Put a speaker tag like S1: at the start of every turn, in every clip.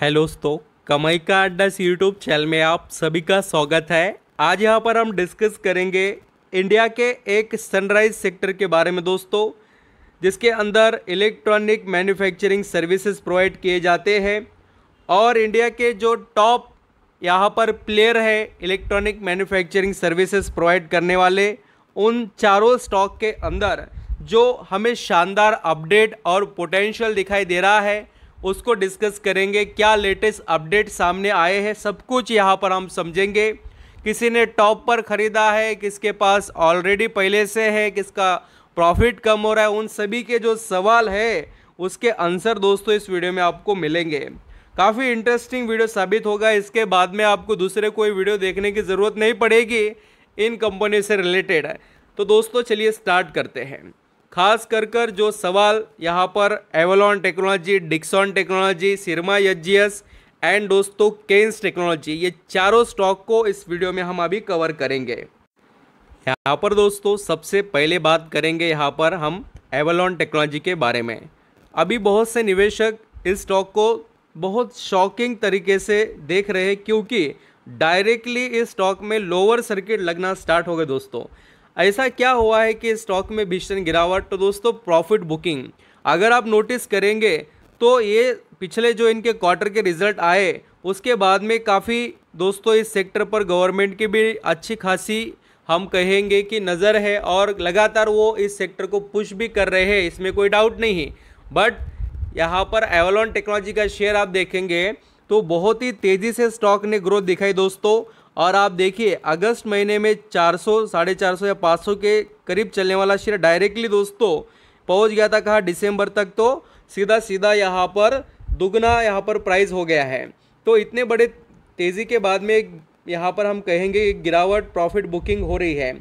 S1: Hello दोस्तों, कमाई का अड्डा यूट्यूब चैनल में आप सभी का स्वागत है। आज यहाँ पर हम डिस्कस करेंगे इंडिया के एक सनराइज सेक्टर के बारे में दोस्तों, जिसके अंदर इलेक्ट्रॉनिक मैन्युफैक्चरिंग सर्विसेज प्रोवाइड किए जाते हैं और इंडिया के जो टॉप यहाँ पर प्लेयर है इलेक्ट्रॉनिक मैन्युफैक्चरिंग सर्विसेज प्रोवाइड करने वाले, उन चारों स्टॉक के अंदर जो हमें शानदार अपडेट और पोटेंशियल दिखाई दे रहा है उसको डिस्कस करेंगे। क्या लेटेस्ट अपडेट सामने आए हैं, सब कुछ यहाँ पर हम समझेंगे। किसी ने टॉप पर ख़रीदा है, किसके पास ऑलरेडी पहले से है, किसका प्रॉफिट कम हो रहा है, उन सभी के जो सवाल है उसके आंसर दोस्तों इस वीडियो में आपको मिलेंगे। काफ़ी इंटरेस्टिंग वीडियो साबित होगा। इसके बाद में आपको दूसरे कोई वीडियो देखने की ज़रूरत नहीं पड़ेगी इन कंपनी से रिलेटेड है। तो दोस्तों चलिए स्टार्ट करते हैं। खास कर जो सवाल यहाँ पर Avalon technology, Dixon technology, Syrma HGS and दोस्तों केन्स टेक्नोलॉजी, ये चारों स्टॉक को इस वीडियो में हम अभी कवर करेंगे। यहाँ पर दोस्तों सबसे पहले बात करेंगे यहाँ पर हम एवलॉन टेक्नोलॉजी के बारे में। अभी बहुत से निवेशक इस स्टॉक को बहुत शॉकिंग तरीके से देख रहे हैं, क्योंकि डायरेक्टली इस स्टॉक में लोअर सर्किट लगना स्टार्ट हो गए दोस्तों। ऐसा क्या हुआ है कि स्टॉक में भीषण गिरावट? तो दोस्तों प्रॉफिट बुकिंग अगर आप नोटिस करेंगे तो ये पिछले जो इनके क्वार्टर के रिजल्ट आए उसके बाद में काफ़ी दोस्तों इस सेक्टर पर गवर्नमेंट की भी अच्छी खासी हम कहेंगे कि नज़र है और लगातार वो इस सेक्टर को पुश भी कर रहे हैं, इसमें कोई डाउट नहीं। बट यहाँ पर एवलॉन टेक्नोलॉजी का शेयर आप देखेंगे तो बहुत ही तेज़ी से स्टॉक ने ग्रोथ दिखाई दोस्तों। और आप देखिए अगस्त महीने में 400, 450 या 500 के करीब चलने वाला शेयर डायरेक्टली दोस्तों पहुंच गया था कहाँ, दिसंबर तक तो सीधा यहाँ पर दुगना यहाँ पर प्राइस हो गया है। तो इतने बड़े तेज़ी के बाद में यहाँ पर हम कहेंगे गिरावट प्रॉफिट बुकिंग हो रही है।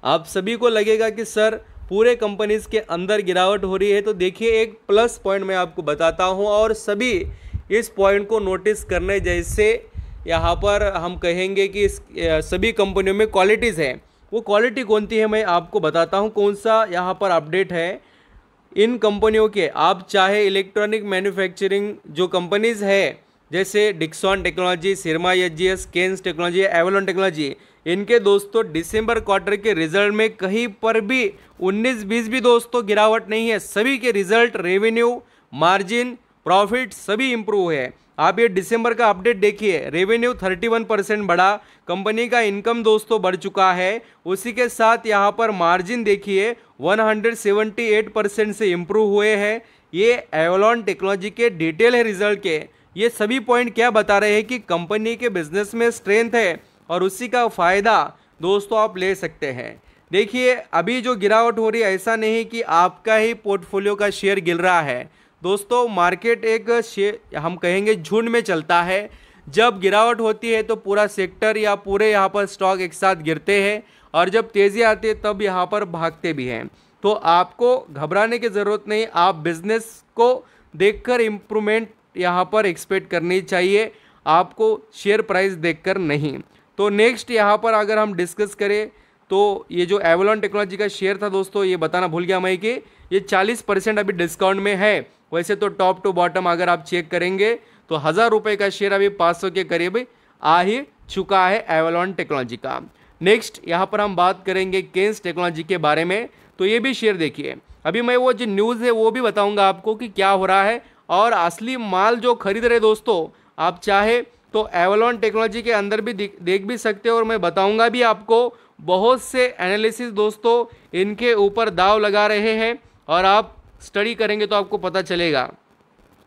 S1: आप सभी को लगेगा कि सर पूरे कंपनीज के अंदर गिरावट हो रही है, तो देखिए एक प्लस पॉइंट मैं आपको बताता हूँ और सभी इस पॉइंट को नोटिस करने जैसे यहाँ पर हम कहेंगे कि सभी कंपनियों में क्वालिटीज़ हैं। वो क्वालिटी कौन सी है मैं आपको बताता हूँ। कौन सा यहाँ पर अपडेट है इन कंपनियों के। आप चाहे इलेक्ट्रॉनिक मैन्युफैक्चरिंग जो कंपनीज़ है जैसे Dixon technology, Syrma HGS, Kaynes technology, Avalon technology, इनके दोस्तों दिसंबर क्वार्टर के रिजल्ट में कहीं पर भी 19-20 भी दोस्तों गिरावट नहीं है। सभी के रिजल्ट, रेवेन्यू, मार्जिन, प्रॉफिट सभी इम्प्रूव है। आप ये दिसंबर का अपडेट देखिए, रेवेन्यू 31% बढ़ा, कंपनी का इनकम दोस्तों बढ़ चुका है। उसी के साथ यहाँ पर मार्जिन देखिए 178% से इम्प्रूव हुए हैं। ये एवलॉन टेक्नोलॉजी के डिटेल है रिजल्ट के। ये सभी पॉइंट क्या बता रहे हैं कि कंपनी के बिजनेस में स्ट्रेंथ है और उसी का फ़ायदा दोस्तों आप ले सकते हैं। देखिए अभी जो गिरावट हो रही है ऐसा नहीं कि आपका ही पोर्टफोलियो का शेयर गिर रहा है दोस्तों। मार्केट एक शेयर हम कहेंगे झुंड में चलता है। जब गिरावट होती है तो पूरा सेक्टर या पूरे यहाँ पर स्टॉक एक साथ गिरते हैं और जब तेज़ी आती है तब यहाँ पर भागते भी हैं। तो आपको घबराने की ज़रूरत नहीं, आप बिजनेस को देखकर इम्प्रूवमेंट यहाँ पर एक्सपेक्ट करनी चाहिए, आपको शेयर प्राइस देखकर नहीं। तो नेक्स्ट यहाँ पर अगर हम डिस्कस करें तो ये जो एवलॉन टेक्नोलॉजी का शेयर था दोस्तों, ये बताना भूल गया मैं कि ये 40% अभी डिस्काउंट में है। वैसे तो टॉप टू बॉटम अगर आप चेक करेंगे तो 1000 रुपये का शेयर अभी 500 के करीब आ ही चुका है एवलॉन टेक्नोलॉजी का। नेक्स्ट यहाँ पर हम बात करेंगे केन्स टेक्नोलॉजी के बारे में। तो ये भी शेयर देखिए, अभी मैं वो जो न्यूज़ है वो भी बताऊँगा आपको कि क्या हो रहा है और असली माल जो खरीद रहे दोस्तों, आप चाहे तो एवलॉन टेक्नोलॉजी के अंदर भी देख भी सकते हो और मैं बताऊँगा भी आपको। बहुत से एनालिसिस दोस्तों इनके ऊपर दाव लगा रहे हैं और आप स्टडी करेंगे तो आपको पता चलेगा।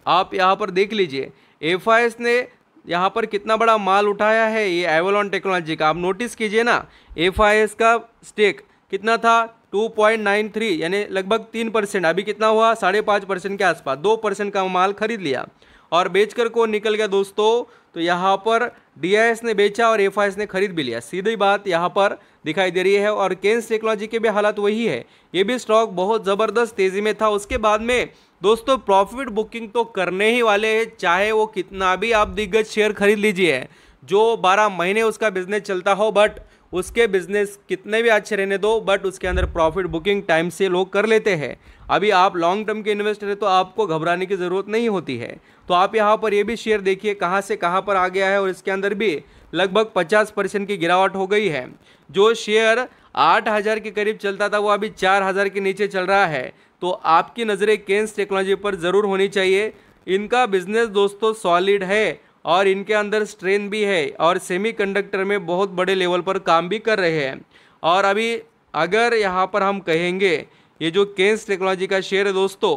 S1: आप यहाँ पर देख लीजिए एफआईएस ने यहाँ पर कितना बड़ा माल उठाया है ये एवलॉन टेक्नोलॉजी का। आप नोटिस कीजिए ना, एफआईएस का स्टेक कितना था 2.93 यानी लगभग 3%। अभी कितना हुआ 5.5% के आसपास, 2% का माल खरीद लिया और बेचकर कौन निकल गया दोस्तों? तो यहाँ पर डीआईएस ने बेचा और एफआईएस ने खरीद भी लिया। सीधी बात यहाँ पर दिखाई दे रही है। और केन्स टेक्नोलॉजी के भी हालात वही है, ये भी स्टॉक बहुत ज़बरदस्त तेज़ी में था। उसके बाद में दोस्तों प्रॉफिट बुकिंग तो करने ही वाले हैं, चाहे वो कितना भी आप दिग्गज शेयर खरीद लीजिए। जो 12 महीने उसका बिजनेस चलता हो, बट उसके बिजनेस कितने भी अच्छे रहने दो, बट उसके अंदर प्रॉफिट बुकिंग टाइम से लोग कर लेते हैं। अभी आप लॉन्ग टर्म के इन्वेस्टर है तो आपको घबराने की ज़रूरत नहीं होती है। तो आप यहाँ पर ये भी शेयर देखिए कहाँ से कहाँ पर आ गया है, और इसके अंदर भी लगभग 50% की गिरावट हो गई है। जो शेयर 8,000 के करीब चलता था वो अभी 4,000 के नीचे चल रहा है। तो आपकी नज़रें केन्स टेक्नोलॉजी पर ज़रूर होनी चाहिए। इनका बिजनेस दोस्तों सॉलिड है और इनके अंदर स्ट्रेंथ भी है, और सेमीकंडक्टर में बहुत बड़े लेवल पर काम भी कर रहे हैं। और अभी अगर यहाँ पर हम कहेंगे ये जो केन्स टेक्नोलॉजी का शेयर है दोस्तों,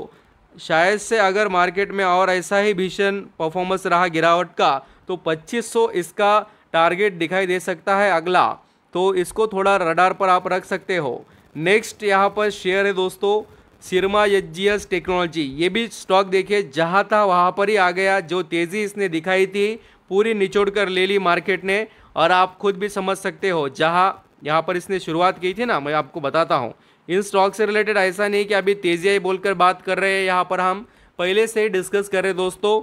S1: शायद से अगर मार्केट में और ऐसा ही भीषण परफॉर्मेंस रहा गिरावट का, तो 2500 इसका टारगेट दिखाई दे सकता है अगला। तो इसको थोड़ा रडार पर आप रख सकते हो। नेक्स्ट यहाँ पर शेयर है दोस्तों सिरमा एचजीएस टेक्नोलॉजी। ये भी स्टॉक देखिए जहाँ था वहाँ पर ही आ गया। जो तेज़ी इसने दिखाई थी पूरी निचोड़ कर ले ली मार्केट ने, और आप खुद भी समझ सकते हो जहाँ यहाँ पर इसने शुरुआत की थी ना, मैं आपको बताता हूँ। इन स्टॉक से रिलेटेड ऐसा नहीं कि अभी तेज़ी आई बोलकर बात कर रहे हैं, यहाँ पर हम पहले से ही डिस्कस कर रहे हैं दोस्तों।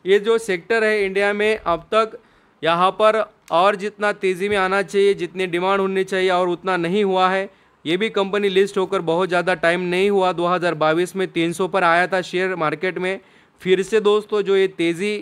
S1: ये जो सेक्टर है इंडिया में अब तक यहाँ पर और जितना तेज़ी में आना चाहिए, जितनी डिमांड होनी चाहिए, और उतना नहीं हुआ है। ये भी कंपनी लिस्ट होकर बहुत ज़्यादा टाइम नहीं हुआ। 2022 में 300 पर आया था शेयर मार्केट में। फिर से दोस्तों जो ये तेज़ी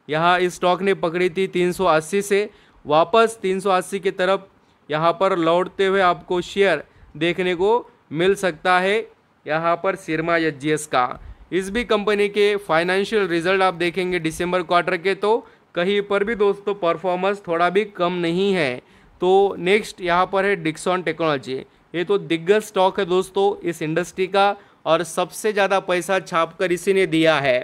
S1: यहाँ इस स्टॉक ने पकड़ी थी 380 से, वापस 380 की तरफ यहाँ पर लौटते हुए आपको शेयर देखने को मिल सकता है यहाँ पर सिरमा एचजीएस का। इस भी कंपनी के फाइनेंशियल रिजल्ट आप देखेंगे दिसंबर क्वार्टर के, तो कहीं पर भी दोस्तों परफॉर्मेंस थोड़ा भी कम नहीं है। तो नेक्स्ट यहाँ पर है डिक्सन टेक्नोलॉजी। ये तो दिग्गज स्टॉक है दोस्तों इस इंडस्ट्री का, और सबसे ज़्यादा पैसा छापकर इसी ने दिया है।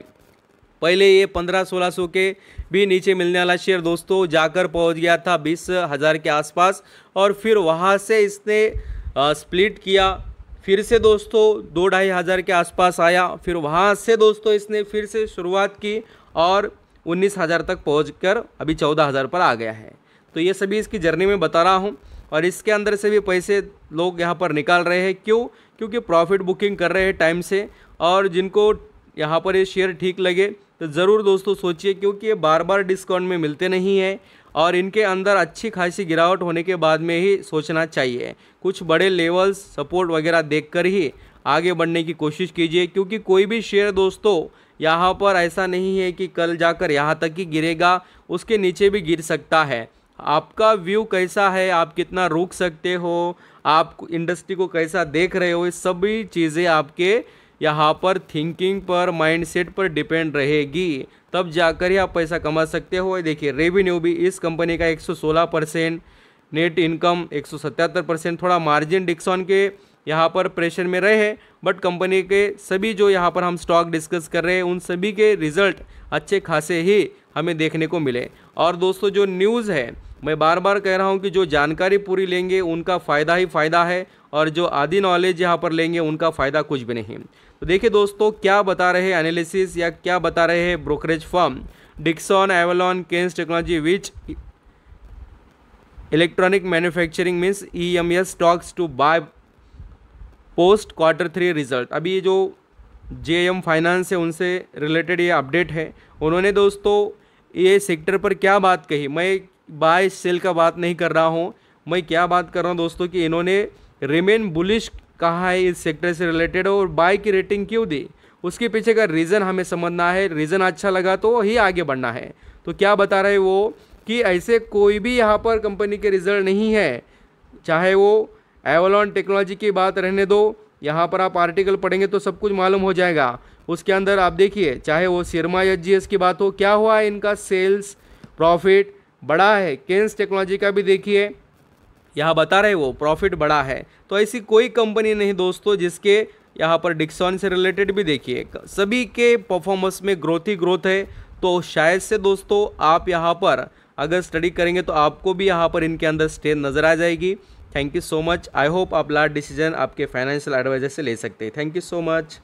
S1: पहले ये 1500-1600 के भी नीचे मिलने वाला शेयर दोस्तों जाकर पहुंच गया था 20,000 के आसपास, और फिर वहां से इसने स्प्लिट किया। फिर से दोस्तों 2-2.5 हज़ार के आसपास आया। फिर वहां से दोस्तों इसने फिर से शुरुआत की और 19,000 तक पहुंचकर अभी 14,000 पर आ गया है। तो ये सभी इसकी जर्नी में बता रहा हूँ, और इसके अंदर से भी पैसे लोग यहाँ पर निकाल रहे हैं। क्यों? क्योंकि प्रॉफिट बुकिंग कर रहे हैं टाइम से। और जिनको यहाँ पर ये शेयर ठीक लगे तो ज़रूर दोस्तों सोचिए, क्योंकि ये बार बार डिस्काउंट में मिलते नहीं हैं, और इनके अंदर अच्छी खासी गिरावट होने के बाद में ही सोचना चाहिए। कुछ बड़े लेवल्स सपोर्ट वगैरह देखकर ही आगे बढ़ने की कोशिश कीजिए, क्योंकि कोई भी शेयर दोस्तों यहाँ पर ऐसा नहीं है कि कल जाकर यहाँ तक ही गिरेगा, उसके नीचे भी गिर सकता है। आपका व्यू कैसा है, आप कितना रोक सकते हो, आप इंडस्ट्री को कैसा देख रहे हो, ये सभी चीज़ें आपके यहाँ पर थिंकिंग पर, माइंडसेट पर डिपेंड रहेगी। तब जाकर ही आप पैसा कमा सकते हो। देखिए रेवेन्यू भी इस कंपनी का 116%, नेट इनकम 177%। थोड़ा मार्जिन डिक्सन के यहाँ पर प्रेशर में रहे हैं, बट कंपनी के सभी जो यहाँ पर हम स्टॉक डिस्कस कर रहे हैं उन सभी के रिजल्ट अच्छे खासे ही हमें देखने को मिले। और दोस्तों जो न्यूज़ है, मैं बार बार कह रहा हूँ कि जो जानकारी पूरी लेंगे उनका फ़ायदा ही फ़ायदा है, और जो आधी नॉलेज यहाँ पर लेंगे उनका फ़ायदा कुछ भी नहीं। तो देखिए दोस्तों क्या बता रहे हैं एनालिसिस या क्या बता रहे हैं brokerage firm Dixon, Avalon, Kaynes Technology which electronic manufacturing means EMS stocks to buy post Q3 result. अभी ये जो JM फाइनेंस है उनसे रिलेटेड ये अपडेट है। उन्होंने दोस्तों ये सेक्टर पर क्या बात कही, मैं बाय सेल का बात नहीं कर रहा हूँ, मैं क्या बात कर रहा हूँ दोस्तों कि इन्होंने रिमेन बुलिश कहा है इस सेक्टर से रिलेटेड, और बाय की रेटिंग क्यों दी उसके पीछे का रीज़न हमें समझना है। रीज़न अच्छा लगा तो ही आगे बढ़ना है। तो क्या बता रहे वो कि ऐसे कोई भी यहाँ पर कंपनी के रिजल्ट नहीं है, चाहे वो एवलॉन टेक्नोलॉजी की बात रहने दो, यहाँ पर आप आर्टिकल पढ़ेंगे तो सब कुछ मालूम हो जाएगा। उसके अंदर आप देखिए, चाहे वो सिरमा एचजीएस की बात हो, क्या हुआ है इनका सेल्स प्रॉफिट बड़ा है। केन्स टेक्नोलॉजी का भी देखिए, यहाँ बता रहे वो प्रॉफिट बड़ा है। तो ऐसी कोई कंपनी नहीं दोस्तों जिसके यहाँ पर डिक्सन से रिलेटेड भी देखिए सभी के परफॉर्मेंस में ग्रोथ ही ग्रोथ है। तो शायद से दोस्तों आप यहाँ पर अगर स्टडी करेंगे तो आपको भी यहाँ पर इनके अंदर स्ट्रेंथ नज़र आ जाएगी। Thank you so much. I hope आप लास्ट डिसीजन आपके फाइनेंशियल एडवाइजर से ले सकते हैं। Thank you so much.